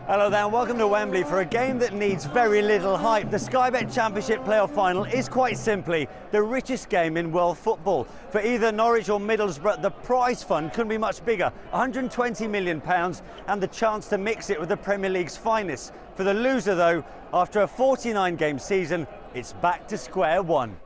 Hello there and welcome to Wembley for a game that needs very little hype. The Sky Bet Championship playoff final is quite simply the richest game in world football. For either Norwich or Middlesbrough, the prize fund couldn't be much bigger, £120 million, and the chance to mix it with the Premier League's finest. For the loser though, after a 49-game season, it's back to square one.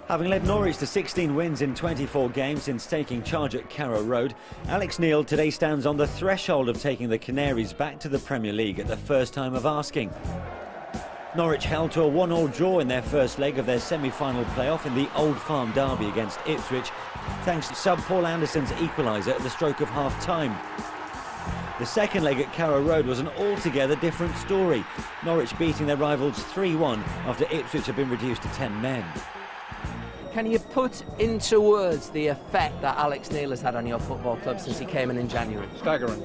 Having led Norwich to 16 wins in 24 games since taking charge at Carrow Road, Alex Neil today stands on the threshold of taking the Canaries back to the Premier League at the first time of asking. Norwich held to a 1-1 draw in their first leg of their semi-final playoff in the Old Farm derby against Ipswich, thanks to sub Paul Anderson's equaliser at the stroke of half-time. The second leg at Carrow Road was an altogether different story, Norwich beating their rivals 3-1 after Ipswich had been reduced to 10 men. Can you put into words the effect that Alex Neil has had on your football club since he came in January? Staggering.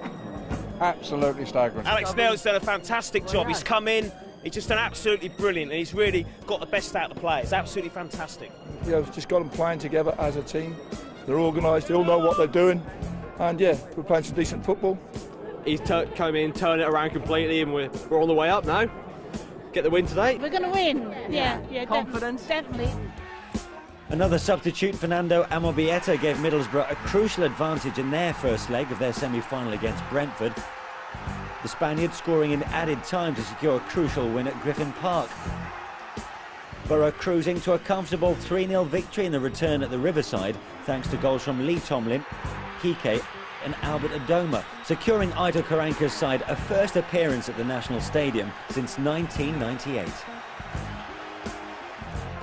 Absolutely staggering. Alex Neil's done a fantastic job. He's come in, he's just done absolutely brilliant, and he's really got the best out of the players. Absolutely fantastic. You know, just got them playing together as a team. They're organised, they all know what they're doing, and yeah, we're playing some decent football. He's come in, turned it around completely, and we're on the way up now. Get the win today. We're going to win. Yeah. Confidence? Definitely. Another substitute, Fernando Amobieta, gave Middlesbrough a crucial advantage in their first leg of their semi-final against Brentford. The Spaniard scoring in added time to secure a crucial win at Griffin Park. Borough cruising to a comfortable 3-0 victory in the return at the Riverside, thanks to goals from Lee Tomlin, Kike and Albert Adoma, securing Aitor Karanka's side a first appearance at the National Stadium since 1998.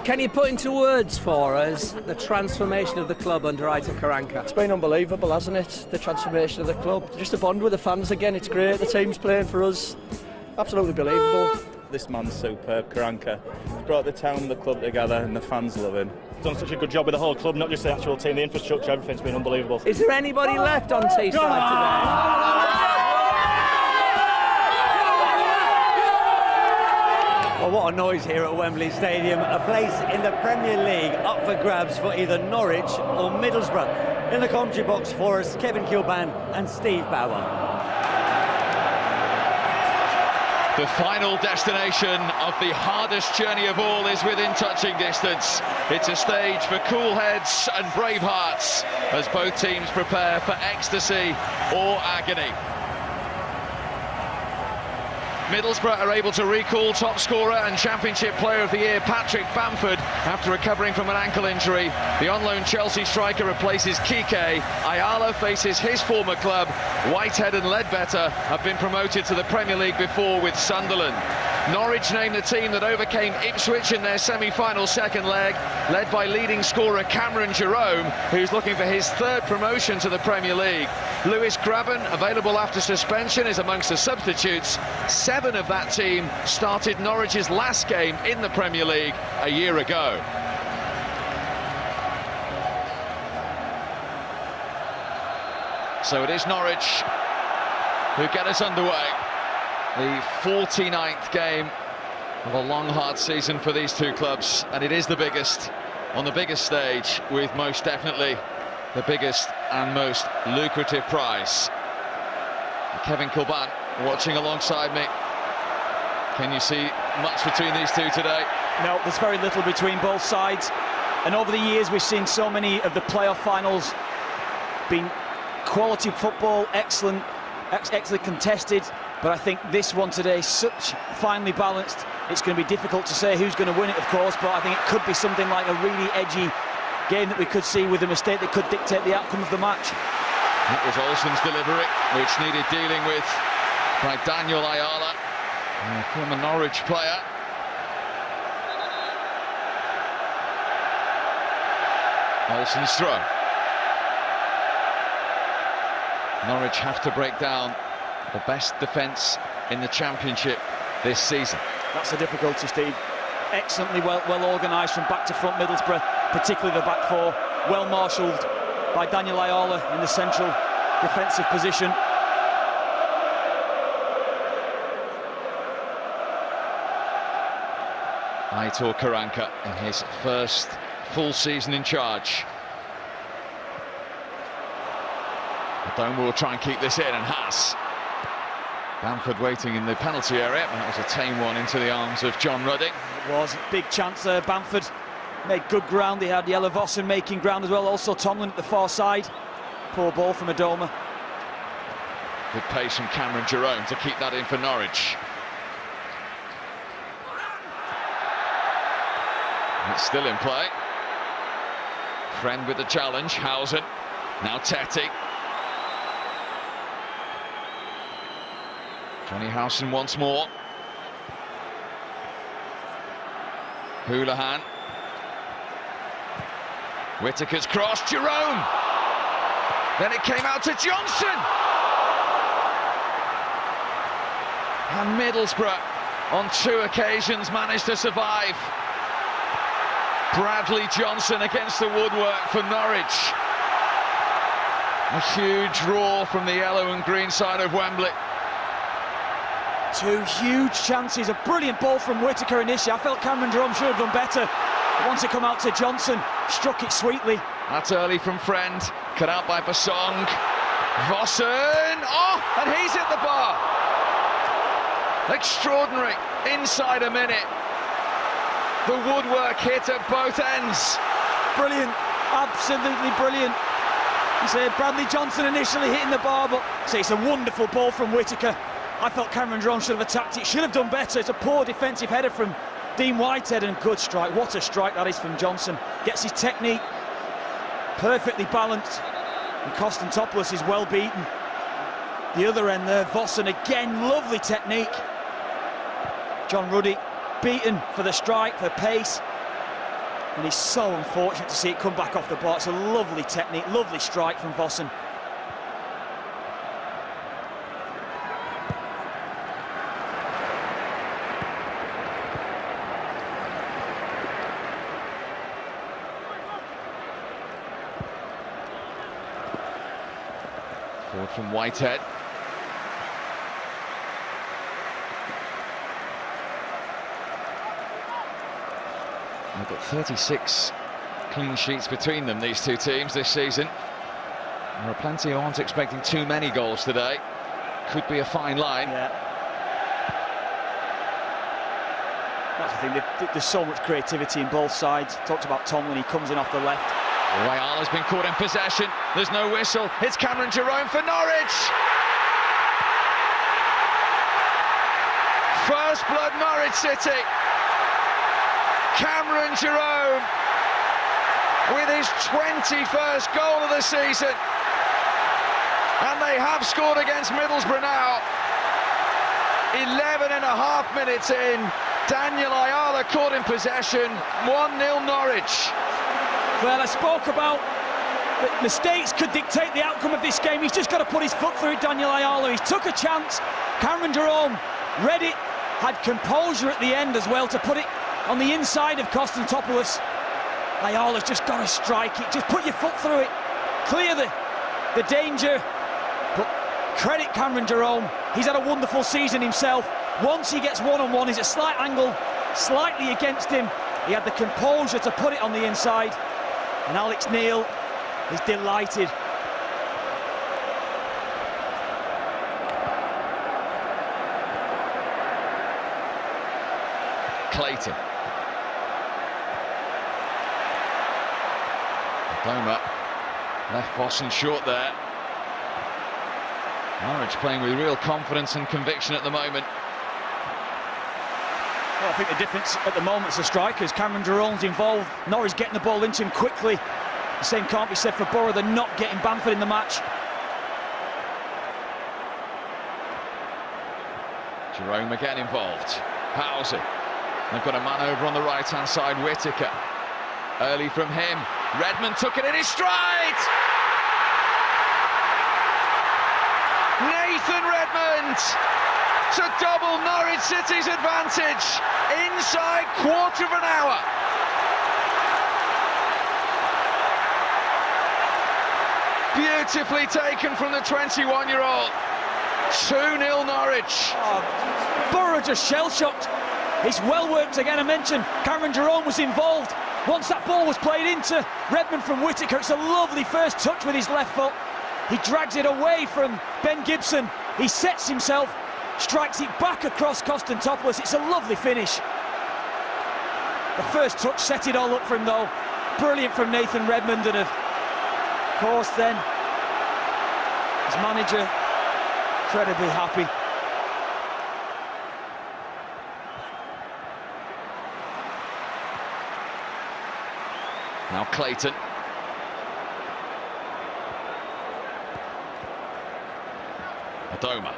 Can you put into words for us the transformation of the club under Aitor Karanka? It's been unbelievable, hasn't it? The transformation of the club. Just a bond with the fans again, it's great. The team's playing for us. Absolutely believable. This man's superb, Karanka. He's brought the town, the club together, and the fans love him. He's done such a good job with the whole club, not just the actual team, the infrastructure, everything's been unbelievable. Is there anybody left on Teesside today? Well, what a noise here at Wembley Stadium. A place in the Premier League up for grabs for either Norwich or Middlesbrough. In the commentary box for us, Kevin Kilban and Steve Bauer. The final destination of the hardest journey of all is within touching distance. It's a stage for cool heads and brave hearts as both teams prepare for ecstasy or agony. Middlesbrough are able to recall top scorer and Championship Player of the Year Patrick Bamford after recovering from an ankle injury. The on-loan Chelsea striker replaces Kike. Ayala faces his former club. Whitehead and Ledbetter have been promoted to the Premier League before with Sunderland. Norwich named the team that overcame Ipswich in their semi-final second leg, led by leading scorer Cameron Jerome, who's looking for his third promotion to the Premier League. Lewis Graben, available after suspension, is amongst the substitutes. 7 of that team started Norwich's last game in the Premier League a year ago. So it is Norwich who get us underway. The 49th game of a long, hard season for these two clubs, and it is the biggest, on the biggest stage, with most definitely the biggest and most lucrative prize. Kevin Kilban watching alongside me. Can you see much between these two today? No, there's very little between both sides, and over the years we've seen so many of the playoff finals being quality football, excellent contested, but I think this one today is such finely balanced. It's going to be difficult to say who's going to win it, of course, but I think it could be something like a really edgy game that we could see with a mistake that could dictate the outcome of the match. That was Olsen's delivery, which needed dealing with by Daniel Ayala, a former Norwich player. Olsen's throw. Norwich have to break down the best defence in the Championship this season. That's the difficulty, Steve. Excellently well organised from back to front Middlesbrough, particularly the back four, well marshalled by Daniel Ayala in the central defensive position. Aitor Karanka in his first full season in charge. Dome will try and keep this in, and has. Bamford waiting in the penalty area, but that was a tame one into the arms of John Ruddy. It was a big chance there. Bamford made good ground. He had Yellow Bhasin making ground as well. Also Tomlin at the far side. Poor ball from Adoma. Good pace from Cameron Jerome to keep that in for Norwich. It's still in play. Friend with the challenge, Housen. Now Tetty. Johnny Housen once more. Houlihan. Whittaker's cross, Jerome. Then it came out to Johnson. And Middlesbrough on 2 occasions managed to survive. Bradley Johnson against the woodwork for Norwich. A huge roar from the yellow and green side of Wembley. 2 huge chances, a brilliant ball from Whittaker initially. I felt Cameron Jerome should have done better. But once it come out to Johnson, struck it sweetly. That's early from Friend, cut out by Bhasin. Bhasin, oh, and he's hit the bar. Extraordinary, inside a minute. The woodwork hit at both ends. Brilliant, absolutely brilliant. You said Bradley Johnson initially hitting the bar, but it's a wonderful ball from Whittaker. I felt Cameron Jerome should have attacked it, should have done better. It's a poor defensive header from Dean Whitehead, and good strike. What a strike that is from Johnson. Gets his technique perfectly balanced, and Konstantopoulos is well beaten. The other end there, Bhasin again, lovely technique. John Ruddy beaten for the strike, for pace, and he's so unfortunate to see it come back off the bar. It's a lovely technique, lovely strike from Bhasin. Forward from Whitehead. They've got 36 clean sheets between them, these 2 teams, this season. There are plenty who aren't expecting too many goals today. Could be a fine line. Yeah. That's the thing, there's so much creativity in both sides. Talked about Tomlin, he comes in off the left. Ayala's been caught in possession. There's no whistle. It's Cameron Jerome for Norwich. First blood Norwich City. Cameron Jerome with his 21st goal of the season. And they have scored against Middlesbrough now. 11.5 minutes in. Daniel Ayala caught in possession. 1-0 Norwich. Well, I spoke about that mistakes could dictate the outcome of this game. He's just got to put his foot through it, Daniel Ayala. He took a chance. Cameron Jerome read it, had composure at the end as well to put it on the inside of Konstantopoulos. Ayala's just got to strike it. Just put your foot through it. Clear the danger. But credit Cameron Jerome. He's had a wonderful season himself. Once he gets one-on-one, he's a slight angle, slightly against him. He had the composure to put it on the inside. And Alex Neil is delighted. Clayton. Adoma left Bhasin short there. Norwich playing with real confidence and conviction at the moment. Well, I think the difference at the moment is the strikers. Cameron Jerome's involved. Norwich getting the ball into him quickly. The same can't be said for Borough. They're not getting Bamford in the match. Jerome again involved. Housen. They've got a man over on the right-hand side, Whittaker. Early from him. Redmond took it in his stride! Nathan Redmond to double Norwich City's advantage inside quarter of an hour. Beautifully taken from the 21-year-old. 2-0 Norwich. Oh, Borough just shell-shocked. It's well worked again. I mentioned Cameron Jerome was involved. Once that ball was played into Redmond from Whittaker, it's a lovely first touch with his left foot. He drags it away from Ben Gibson. He sets himself, strikes it back across Konstantopoulos. It's a lovely finish. The first touch set it all up for him though. Brilliant from Nathan Redmond, and of course then his manager incredibly happy. Now Clayton. Adoma.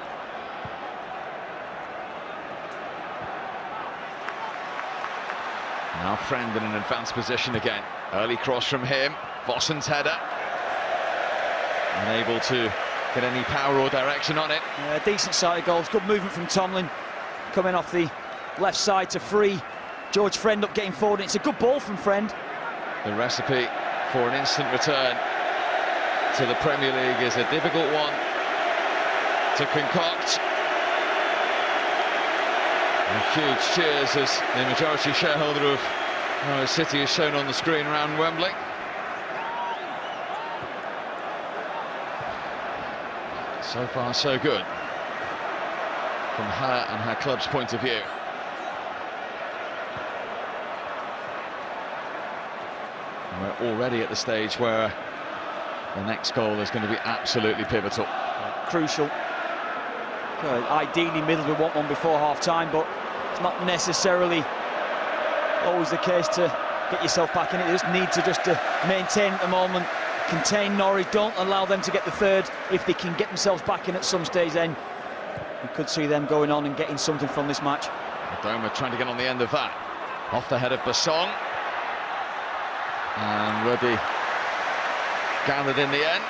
Now Friend in an advanced position again. Early cross from him. Bhasin's header. Unable to get any power or direction on it. Yeah, decent side of goals. Good movement from Tomlin. Coming off the left side to free George Friend up, getting forward. It's a good ball from Friend. The recipe for an instant return to the Premier League is a difficult one to concoct. And huge cheers as the majority shareholder of Norwich City is shown on the screen around Wembley. So far, so good from her and her club's point of view. And we're already at the stage where the next goal is going to be absolutely pivotal. Crucial. Ideally, Middlesbrough want one before half-time, but it's not necessarily always the case to get yourself back in it. You just need to maintain at the moment, contain Norwich, don't allow them to get the third. If they can get themselves back in at some stage, then you could see them going on and getting something from this match. Adoma trying to get on the end of that. Off the head of Bhasin. And Ruddy gathered in the end.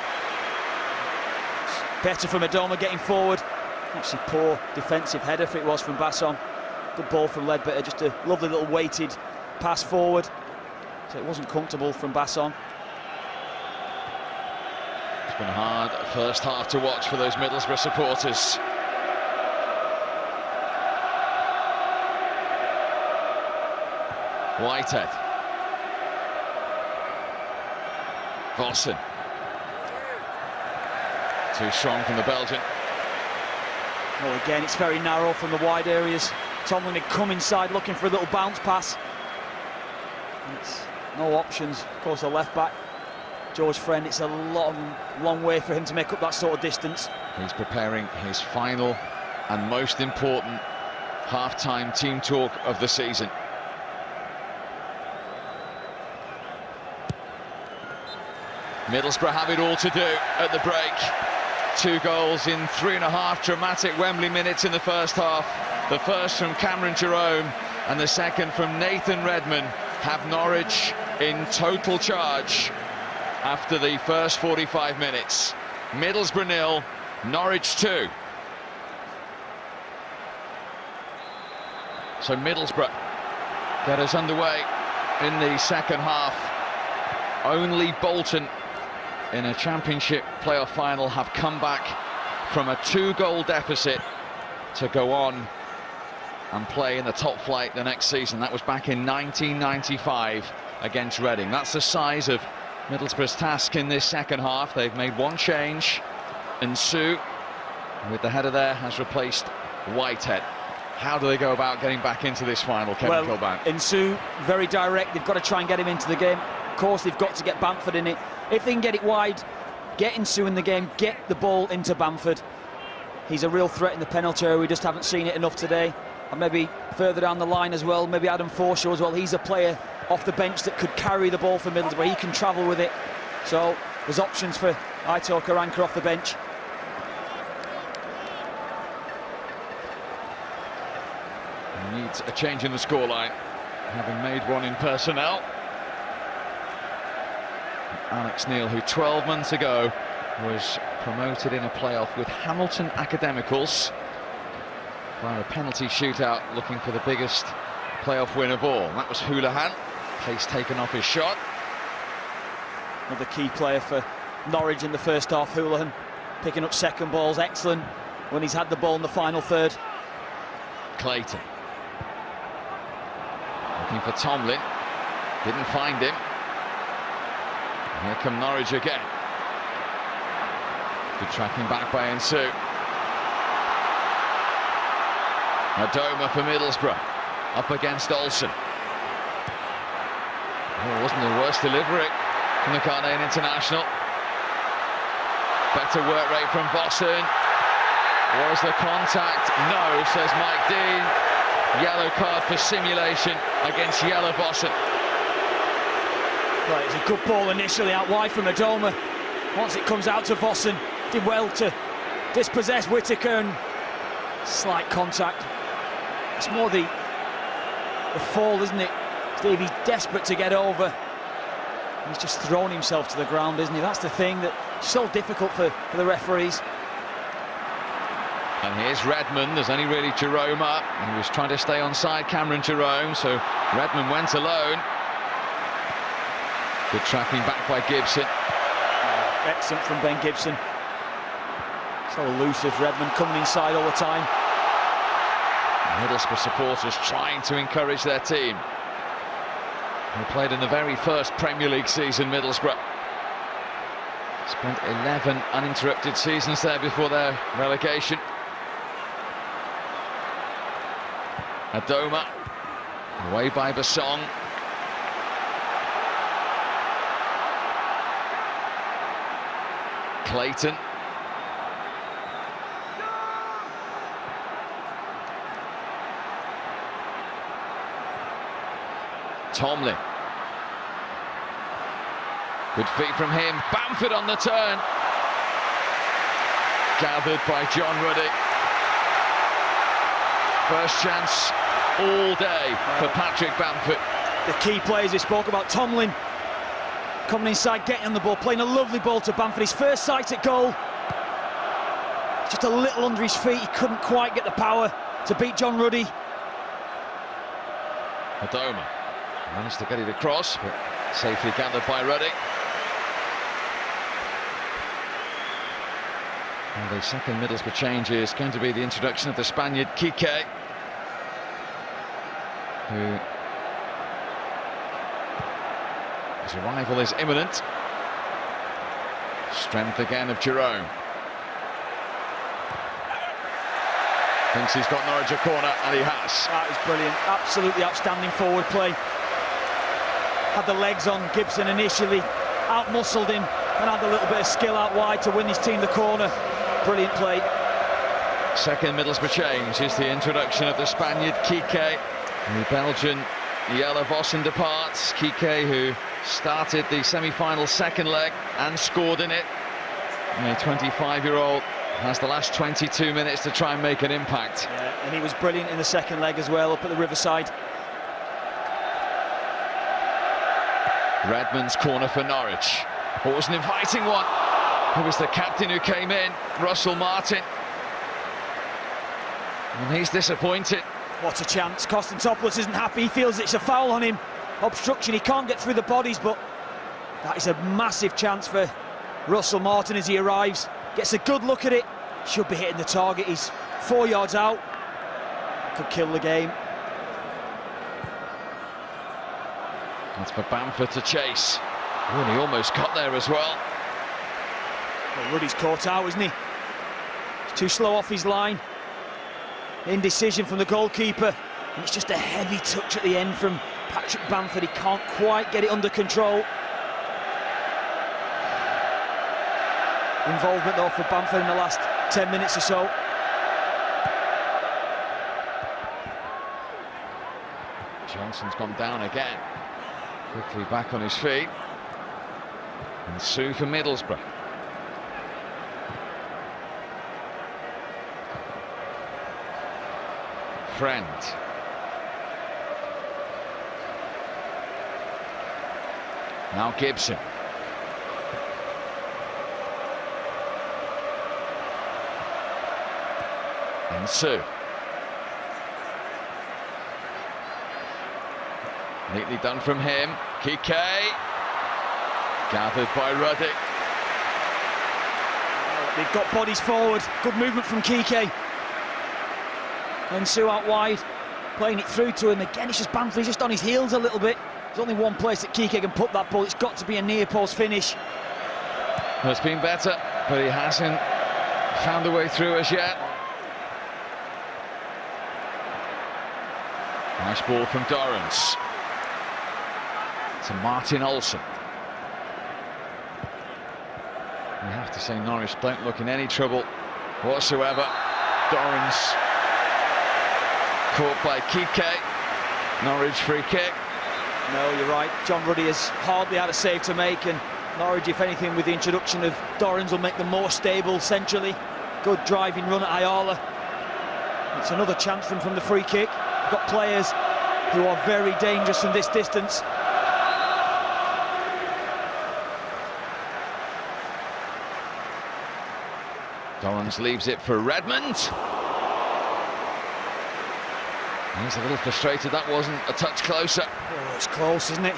Better from Adoma getting forward. Actually, poor defensive header if it was from Bhasin. Good ball from Ledbetter, just a lovely little weighted pass forward. So it wasn't comfortable from Bhasin. It's been a hard first half to watch for those Middlesbrough supporters. Whitehead. Bhasin. Too strong from the Belgian. Well, again, it's very narrow from the wide areas. Tomlin had come inside looking for a little bounce pass. It's no options. Of course, the left back, George Friend, it's a long way for him to make up that sort of distance. He's preparing his final and most important half-time team talk of the season. Middlesbrough have it all to do at the break. 2 goals in 3.5 dramatic Wembley minutes in the first half. The first from Cameron Jerome and the second from Nathan Redmond have Norwich in total charge after the first 45 minutes. Middlesbrough 0, Norwich 2. So Middlesbrough get us underway in the second half. Only Bolton in a championship playoff final have come back from a 2-goal deficit to go on and play in the top flight the next season. That was back in 1995 against Reading. That's the size of Middlesbrough's task in this second half. They've made one change, and Sue, with the header there, has replaced Whitehead. How do they go about getting back into this final, Kevin Kilbane? Insue, very direct. They've got to try and get him into the game. Of course, they've got to get Bamford in it. If they can get it wide, get Insue in the game, get the ball into Bamford. He's a real threat in the penalty area. We just haven't seen it enough today. And maybe further down the line as well, maybe Adam Forshaw as well. He's a player off the bench that could carry the ball for Middlesbrough. He can travel with it. So there's options for Aitor Karanka off the bench. He needs a change in the scoreline, having made one in personnel. Alex Neil, who 12 months ago was promoted in a playoff with Hamilton Academicals via a penalty shootout, looking for the biggest playoff win of all. That was Houlihan. Pace taken off his shot. Another key player for Norwich in the first half, Houlihan, picking up second balls, excellent when he's had the ball in the final third. Clayton. Looking for Tomlin. Didn't find him. Here come Norwich again. Good tracking back by Ensu. Adoma for Middlesbrough, up against Olsen. Oh, it wasn't the worst delivery from the Ghanaian international. Better work rate from Bhasin. Was the contact? No, says Mike Dean. Yellow card for simulation against Yellow Bhasin. Right, it's a good ball initially out wide from Adoma. Once it comes out to Bhasin, did well to dispossess Whittaker, and slight contact. It's more the fall, isn't it? Stevie's desperate to get over. He's just thrown himself to the ground, isn't he? That's the thing that's so difficult for the referees. And here's Redmond. There's only really Jerome up. He was trying to stay onside Cameron Jerome, so Redmond went alone. Good tracking back by Gibson. Excellent from Ben Gibson. So elusive, Redmond coming inside all the time. Middlesbrough supporters trying to encourage their team. They played in the very first Premier League season, Middlesbrough. Spent 11 uninterrupted seasons there before their relegation. Adoma, away by Bhasin. Clayton. Tomlin. Good feet from him. Bamford on the turn. Gathered by John Ruddy. First chance all day for Patrick Bamford. The key players we spoke about, Tomlin coming inside, getting on the ball, playing a lovely ball to Bamford. His first sight at goal. Just a little under his feet. He couldn't quite get the power to beat John Ruddy. Adoma managed to get it across, but safely gathered by Ruddy. And the second Middlesbrough change is going to be the introduction of the Spaniard Kike, who his arrival is imminent. Strength again of Jerome. Thinks he's got Norwich a corner, and he has. That is brilliant. Absolutely outstanding forward play. Had the legs on Gibson initially, out-muscled him, and had a little bit of skill out wide to win his team the corner. Brilliant play. Second Middlesbrough change is the introduction of the Spaniard Kike. The Belgian Yellow Bhasin departs. Kike, who started the semi-final second leg and scored in it. And the 25-year-old has the last 22 minutes to try and make an impact. Yeah, and he was brilliant in the second leg as well, up at the Riverside. Redmond's corner for Norwich. It was an inviting one. It was the captain who came in, Russell Martin. And he's disappointed. What a chance. Konstantopoulos isn't happy. He feels it's a foul on him. Obstruction, he can't get through the bodies, but that is a massive chance for Russell Martin as he arrives. Gets a good look at it. Should be hitting the target. He's 4 yards out. Could kill the game. That's for Bamford to chase. Oh, and he almost got there as well. Well, Ruddy's caught out, isn't he? He's too slow off his line. Indecision from the goalkeeper. And it's just a heavy touch at the end from Patrick Bamford. He can't quite get it under control. Involvement, though, for Bamford in the last 10 minutes or so. Johnson's gone down again. Quickly back on his feet. And Sue for Middlesbrough. Friend. Now Gibson. And Sue. Neatly done from him. Kike. Gathered by Ruddy. They've got bodies forward. Good movement from Kike. And Sue out wide, playing it through to him. Again, it's just Bamford, he's just on his heels a little bit. There's only one place that Kike can put that ball. It's got to be a near post finish. It's been better but he hasn't found a way through as yet. Nice ball from Dorrance to Martin Olsen. We have to say Norwich don't look in any trouble whatsoever. Dorrance caught by Kike. Norwich free kick. No, you're right. John Ruddy has hardly had a save to make, and Norwich, if anything, with the introduction of Dorrance, will make them more stable centrally. Good driving run at Ayala. It's another chance from the free kick. We've got players who are very dangerous from this distance. Dorrance leaves it for Redmond. He's a little frustrated that wasn't a touch closer. Oh, it's close, isn't it?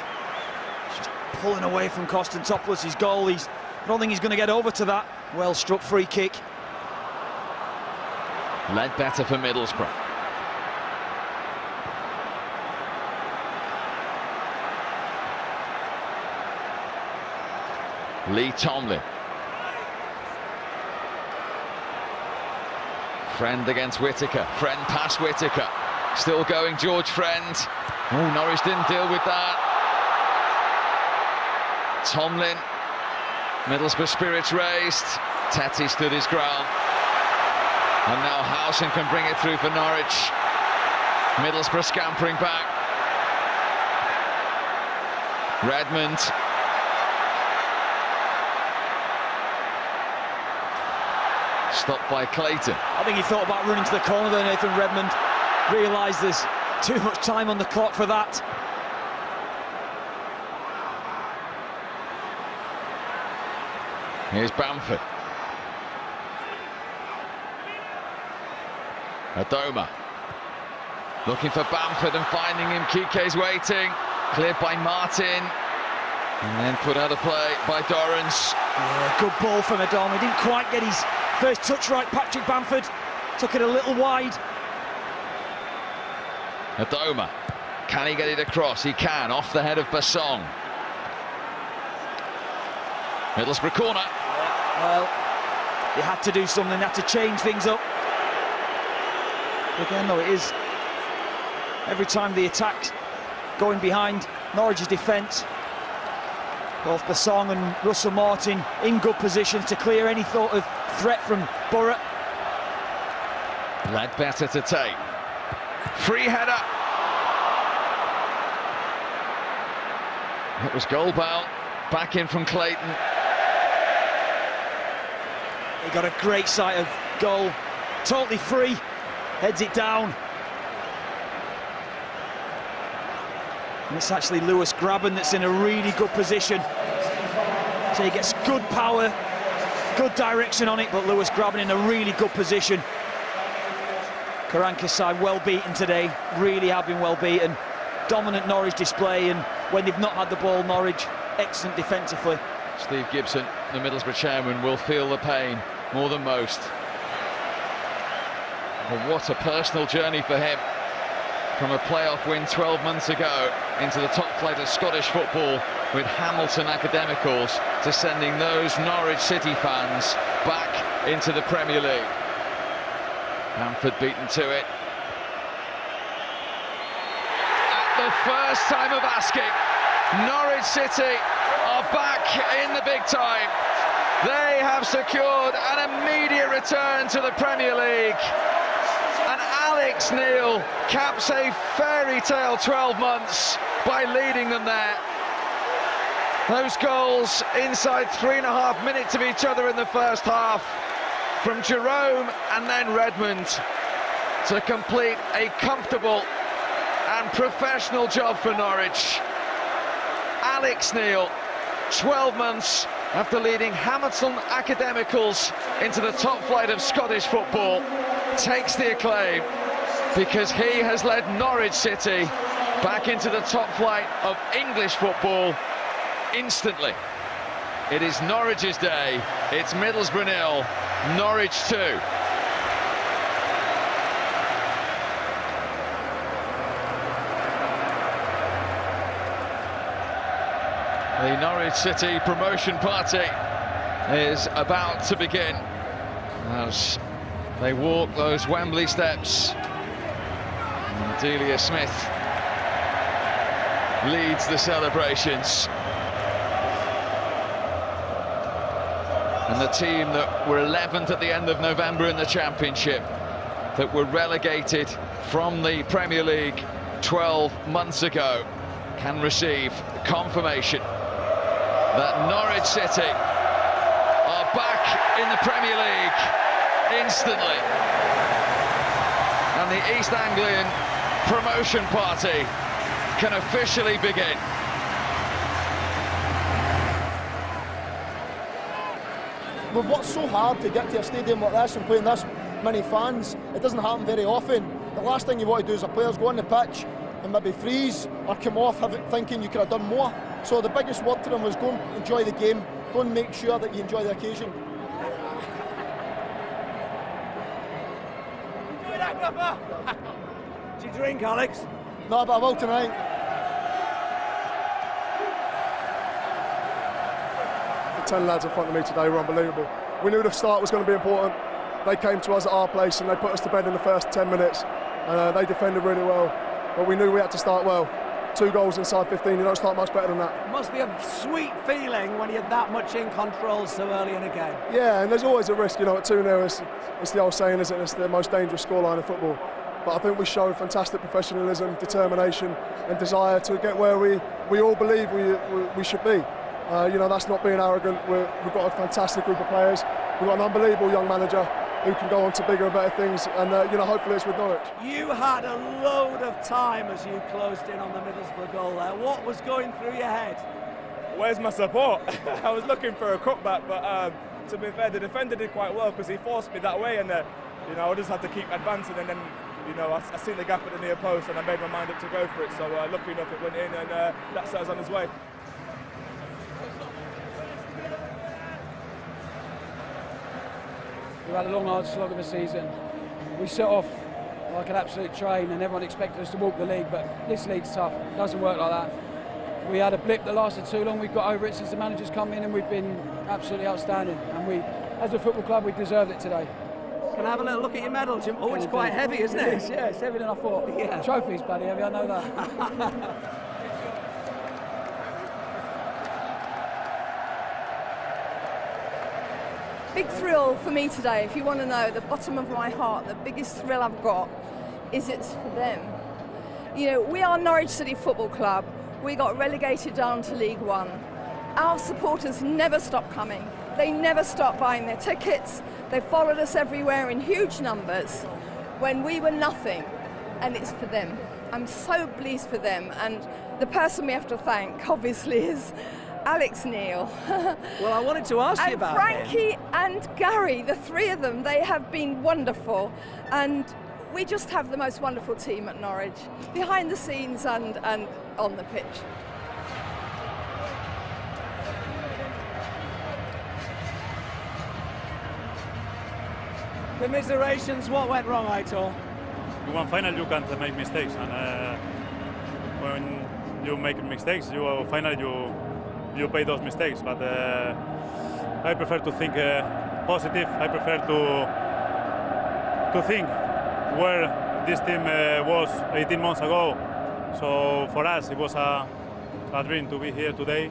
It's just pulling away from Konstantopoulos, his goal. I don't think he's going to get over to that. Well struck free kick. Led better for Middlesbrough. Lee Tomlin. Friend against Whittaker. Friend past Whittaker. Still going, George Friend. Oh, Norwich didn't deal with that. Tomlin. Middlesbrough spirits raised. Teti stood his ground. And now Howson can bring it through for Norwich. Middlesbrough scampering back. Redmond. Stopped by Clayton. I think he thought about running to the corner there, Nathan Redmond. Realised there's too much time on the clock for that. Here's Bamford. Adoma. Looking for Bamford and finding him. Kike's waiting. Cleared by Martin. And then put out of play by Dorrance. Yeah, good ball from Adoma. He didn't quite get his first touch right. Patrick Bamford took it a little wide. Adoma. Can he get it across? He can. Off the head of Bhasin. Middlesbrough corner. Well, he had to do something. He had to change things up. Again, though, it is every time the attack's going behind Norwich's defence. Both Bhasin and Russell Martin in good positions to clear any sort of threat from Borough. Led better to take. Free header. It was goal bound. Back in from Clayton. He got a great sight of goal. Totally free. Heads it down. And it's actually Lewis Grabban that's in a really good position. So he gets good power, good direction on it, but Lewis Grabban in a really good position. Karanka's side well beaten today, really have been well beaten. Dominant Norwich display, and when they've not had the ball, Norwich excellent defensively. Steve Gibson, the Middlesbrough chairman, will feel the pain more than most. But what a personal journey for him. From a playoff win 12 months ago into the top flight of Scottish football with Hamilton Academicals to sending those Norwich City fans back into the Premier League. Bamford beaten to it. At the first time of asking, Norwich City are back in the big time. They have secured an immediate return to the Premier League. And Alex Neil caps a fairy tale 12 months by leading them there. Those goals inside 3.5 minutes of each other in the first half from Jerome and then Redmond to complete a comfortable and professional job for Norwich. Alex Neil, 12 months after leading Hamilton Academicals into the top flight of Scottish football, takes the acclaim because he has led Norwich City back into the top flight of English football instantly. It is Norwich's day. It's Middlesbrough 0, Norwich 2. The Norwich City promotion party is about to begin as they walk those Wembley steps. And Delia Smith leads the celebrations. And the team that were 11th at the end of November in the Championship, that were relegated from the Premier League 12 months ago, can receive confirmation that Norwich City are back in the Premier League instantly. And the East Anglian promotion party can officially begin. We've worked so hard to get to a stadium like this and playing this many fans. It doesn't happen very often. The last thing you want to do as a player is go on the pitch and maybe freeze or come off thinking you could have done more. So the biggest word to them was go and enjoy the game, go and make sure that you enjoy the occasion. Do you drink, Alex? No, but I will tonight. The 10 lads in front of me today were unbelievable. We knew the start was going to be important. They came to us at our place and they put us to bed in the first 10 minutes. They defended really well, but we knew we had to start well. 2 goals inside 15, you don't start much better than that. It must be a sweet feeling when you're that much in control so early in a game. Yeah, and there's always a risk, you know, at 2-0, it's the old saying, isn't it? It's the most dangerous scoreline in football. But I think we showed fantastic professionalism, determination and desire to get where we all believe we should be. You know, that's not being arrogant. We've got a fantastic group of players. We've got an unbelievable young manager who can go on to bigger and better things, and you know, hopefully it's with Norwich. You had a load of time as you closed in on the Middlesbrough goal there. What was going through your head? Where's my support? I was looking for a cutback, but to be fair, the defender did quite well because he forced me that way, and you know, I just had to keep advancing, and then you know, I seen the gap at the near post, and I made my mind up to go for it. So lucky enough, it went in, and that set us on his way. We've had a long, hard slog of a season. We set off like an absolute train and everyone expected us to walk the league, but this league's tough. It doesn't work like that. We had a blip that lasted too long. We've got over it since the manager's come in and we've been absolutely outstanding. And we, as a football club, we deserved it today. Can I have a little look at your medal, Jim? Oh, it's quite heavy, isn't it? Yeah, it's heavier than I thought. Yeah. Trophy's bloody heavy, I know that. Big thrill for me today. If you want to know, the bottom of my heart, the biggest thrill I've got is it's for them. You know, we are Norwich City Football Club. We got relegated down to League One. Our supporters never stop coming. They never stop buying their tickets. They followed us everywhere in huge numbers when we were nothing, and it's for them. I'm so pleased for them, and the person we have to thank, obviously, is Alex Neil. Well, I wanted to ask you about Frankie him. And Gary, the 3 of them, they have been wonderful, and we just have the most wonderful team at Norwich, behind the scenes and on the pitch. Commiserations, what went wrong, Aitor? In one final you can't make mistakes, and when you make mistakes, you pay those mistakes. But I prefer to think positive. I prefer to think where this team was 18 months ago. So for us, it was a dream to be here today.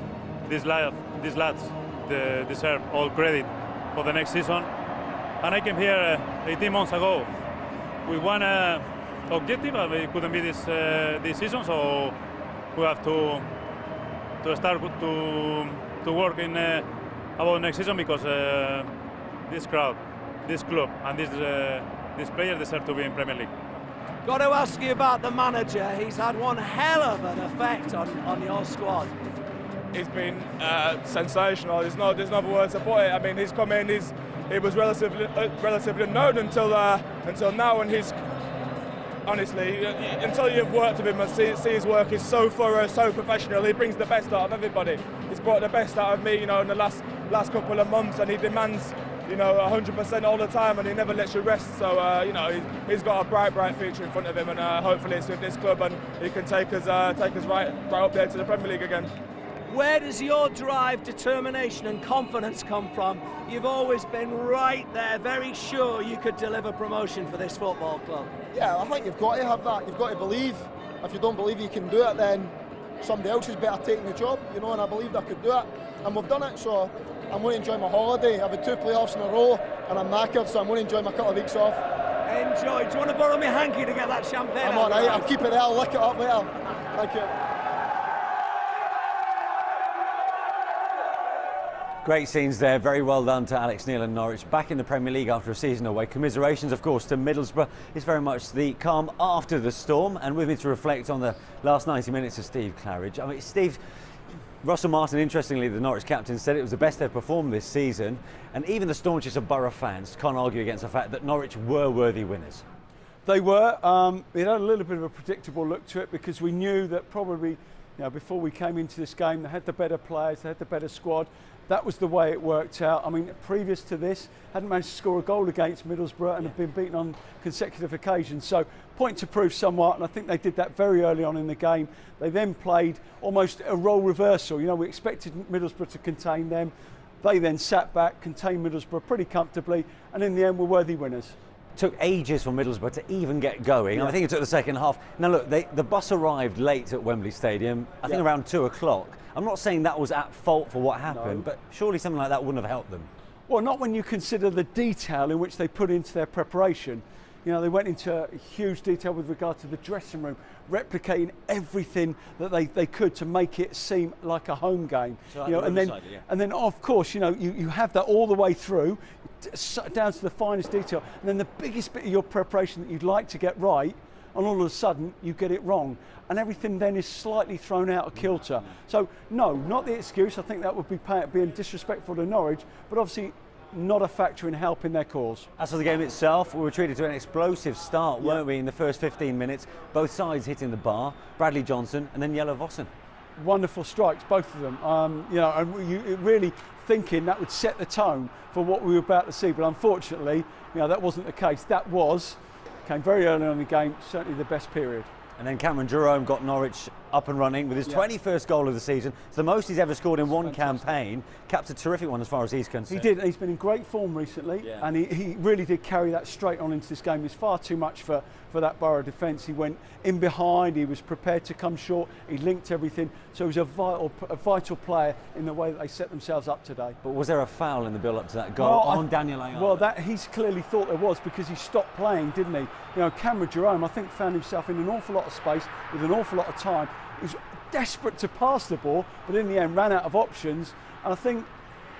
These lads deserve all credit for the next season. And I came here 18 months ago with one objective, and it couldn't be this season. So we have to start to work in about next season, because this crowd, this club, and this player deserve to be in Premier League. Got to ask you about the manager. He's had one hell of an effect on your squad. He's been sensational. There's no other words to put it. I mean, he's come in. He was relatively unknown until now, and he's honestly, until you've worked with him and see his work is so thorough, so professional. He brings the best out of everybody. He's brought the best out of me, you know, in the last couple of months, and he demands, you know, 100% all the time, and he never lets you rest. So you know, he's got a bright future in front of him, and hopefully it's with this club, and he can take us right up there to the Premier League again. Where does your drive, determination and confidence come from? You've always been right there, very sure you could deliver promotion for this football club. Yeah, I think you've got to have that. You've got to believe. If you don't believe you can do it, then somebody else is better taking the job, you know, and I believed I could do it. And we've done it, so I'm going to enjoy my holiday. I've had 2 playoffs in a row, and I'm knackered, so I'm going to enjoy my couple of weeks off. Enjoy. Do you want to borrow me hanky to get that champagne? I'm all right, I'll keep it there, I'll lick it up later. Thank you. Great scenes there, very well done to Alex Neil and Norwich. Back in the Premier League after a season away. Commiserations, of course, to Middlesbrough. It's very much the calm after the storm. And with me to reflect on the last 90 minutes of Steve Claridge. I mean, Steve, Russell Martin, interestingly, the Norwich captain, said it was the best they've performed this season. And even the staunchest of Borough fans can't argue against the fact that Norwich were worthy winners. They were. It had a little bit of a predictable look to it because we knew that probably, you know, before we came into this game, they had the better players, they had the better squad. That was the way it worked out. I mean, previous to this, hadn't managed to score a goal against Middlesbrough and have been beaten on consecutive occasions. So, point to prove somewhat, and I think they did that very early on in the game. They then played almost a role reversal. You know, we expected Middlesbrough to contain them. They then sat back, contained Middlesbrough pretty comfortably, and in the end were worthy winners. Took ages for Middlesbrough to even get going. Yeah. I think it took the second half. Now look, the bus arrived late at Wembley Stadium, I think around 2 o'clock. I'm not saying that was at fault for what happened, but surely something like that wouldn't have helped them. Well, not when you consider the detail in which they put into their preparation. You know, they went into huge detail with regard to the dressing room, replicating everything that they could to make it seem like a home game. So you know, and then of course, you know, you have that all the way through, down to the finest detail, and then the biggest bit of your preparation that you'd like to get right, and all of a sudden you get it wrong, and everything then is slightly thrown out of kilter. So no, not the excuse. I think that would be being disrespectful to Norwich, but obviously not a factor in helping their cause. As for the game itself, we were treated to an explosive start, weren't we, in the first 15 minutes? Both sides hitting the bar, Bradley Johnson and then Yellow Bhasin. Wonderful strikes, both of them. You know, and you really thinking that would set the tone for what we were about to see, but unfortunately, you know, that wasn't the case. That came very early on in the game, certainly the best period. And then Cameron Jerome got Norwich up and running with his 21st goal of the season. It's the most he's ever scored in one campaign. Capped a terrific one as far as he's concerned. He did. He's been in great form recently, and he really did carry that straight on into this game. It's far too much for that Borough defence. He went in behind, he was prepared to come short, he linked everything. So he was a vital player in the way that they set themselves up today. But was there a foul in the build-up to that goal on Daniel Ayala? Well, he's clearly thought there was, because he stopped playing, didn't he? You know, Cameron Jerome, I think, found himself in an awful lot of space with an awful lot of time. He was desperate to pass the ball, but in the end ran out of options. And I think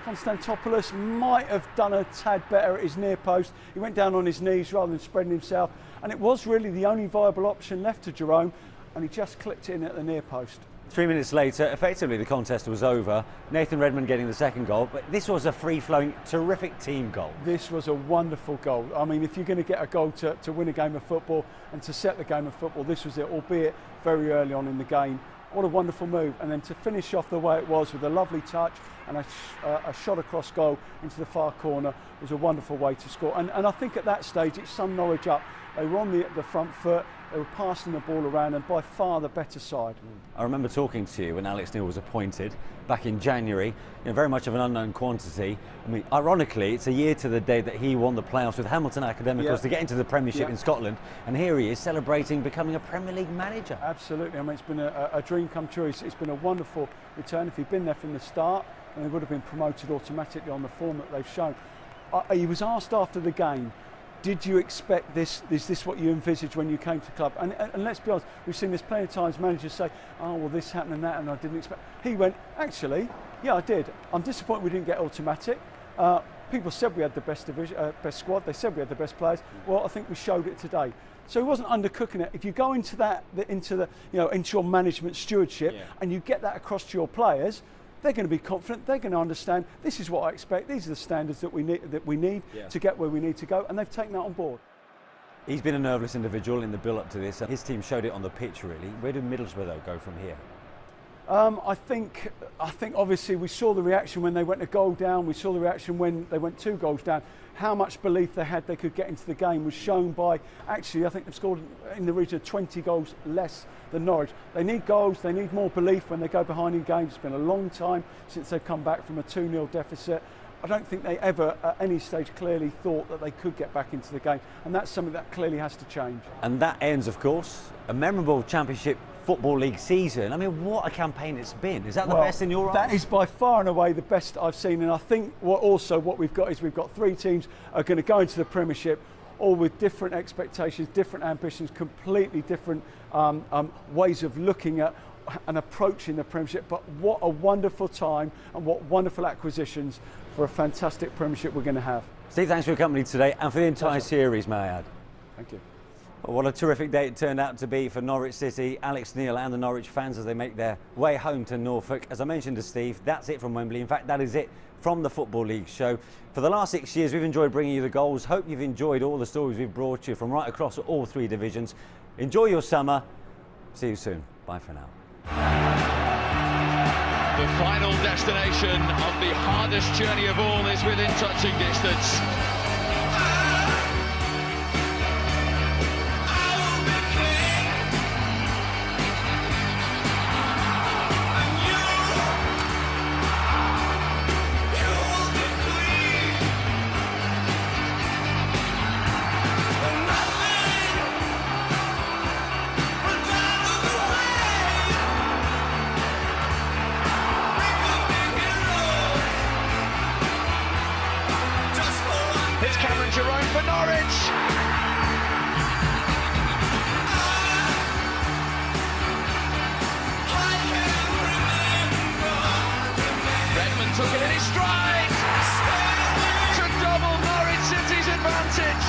Konstantopoulos might have done a tad better at his near post. He went down on his knees rather than spreading himself, and it was really the only viable option left to Jerome, and he just clipped it in at the near post. 3 minutes later, effectively the contest was over. Nathan Redmond getting the second goal, but this was a free-flowing, terrific team goal. This was a wonderful goal. I mean, if you're going to get a goal to win a game of football and to set the game of football, this was it, albeit very early on in the game. What a wonderful move, and then to finish off the way it was with a lovely touch and a shot across goal into the far corner was a wonderful way to score. And I think at that stage it summed Norwich up. They were on the front foot, they were passing the ball around, and by far the better side. I remember talking to you when Alex Neil was appointed back in January, you know, very much of an unknown quantity. I mean, ironically, it's a year to the day that he won the playoffs with Hamilton Academicals to get into the Premiership in Scotland, and here he is celebrating becoming a Premier League manager. Absolutely. I mean, it's been a dream come true. It's been a wonderful return. If he'd been there from the start, and they would have been promoted automatically on the form that they've shown. He was asked after the game, did you expect this? Is this what you envisaged when you came to the club? And let's be honest, we've seen this plenty of times, managers say, oh, well, this happened and that, and I didn't expect. He went, actually, yeah, I did. I'm disappointed we didn't get automatic. People said we had the best best squad. They said we had the best players. Well, I think we showed it today. So he wasn't undercooking it. If you go into into your management stewardship, and you get that across to your players, they're going to be confident. They're going to understand. This is what I expect. These are the standards that we need to get where we need to go, and they've taken that on board. He's been a nerveless individual in the build-up to this. His team showed it on the pitch, really. Where do Middlesbrough, though, go from here? I think I think obviously we saw the reaction when they went a goal down, we saw the reaction when they went 2 goals down. How much belief they had they could get into the game was shown by, actually I think they've scored in the region of 20 goals less than Norwich. They need goals, they need more belief when they go behind in games. It's been a long time since they've come back from a 2-0 deficit. I don't think they ever at any stage clearly thought that they could get back into the game, and that's something that clearly has to change. And that ends, of course, a memorable Championship Football League season. I mean, what a campaign it's been. Is that the best in your eyes? That is by far and away the best I've seen, and I think what we've got is we've got 3 teams are going to go into the Premiership, all with different expectations, different ambitions, completely different ways of looking at and approaching the Premiership. But what a wonderful time and what wonderful acquisitions for a fantastic Premiership we're going to have. Steve, thanks for your company today and for the entire series, may I add. Thank you. Well, what a terrific day it turned out to be for Norwich City, Alex Neil and the Norwich fans as they make their way home to Norfolk. As I mentioned to Steve, that's it from Wembley. In fact, that is it from the Football League show. For the last 6 years, we've enjoyed bringing you the goals. Hope you've enjoyed all the stories we've brought you from right across all 3 divisions. Enjoy your summer. See you soon. Bye for now. The final destination of the hardest journey of all is within touching distance. For Norwich. Redmond took it in his stride to double Norwich City's advantage.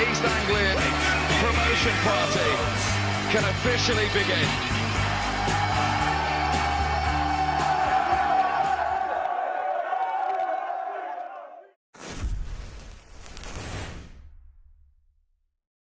East Anglian promotion party can officially begin.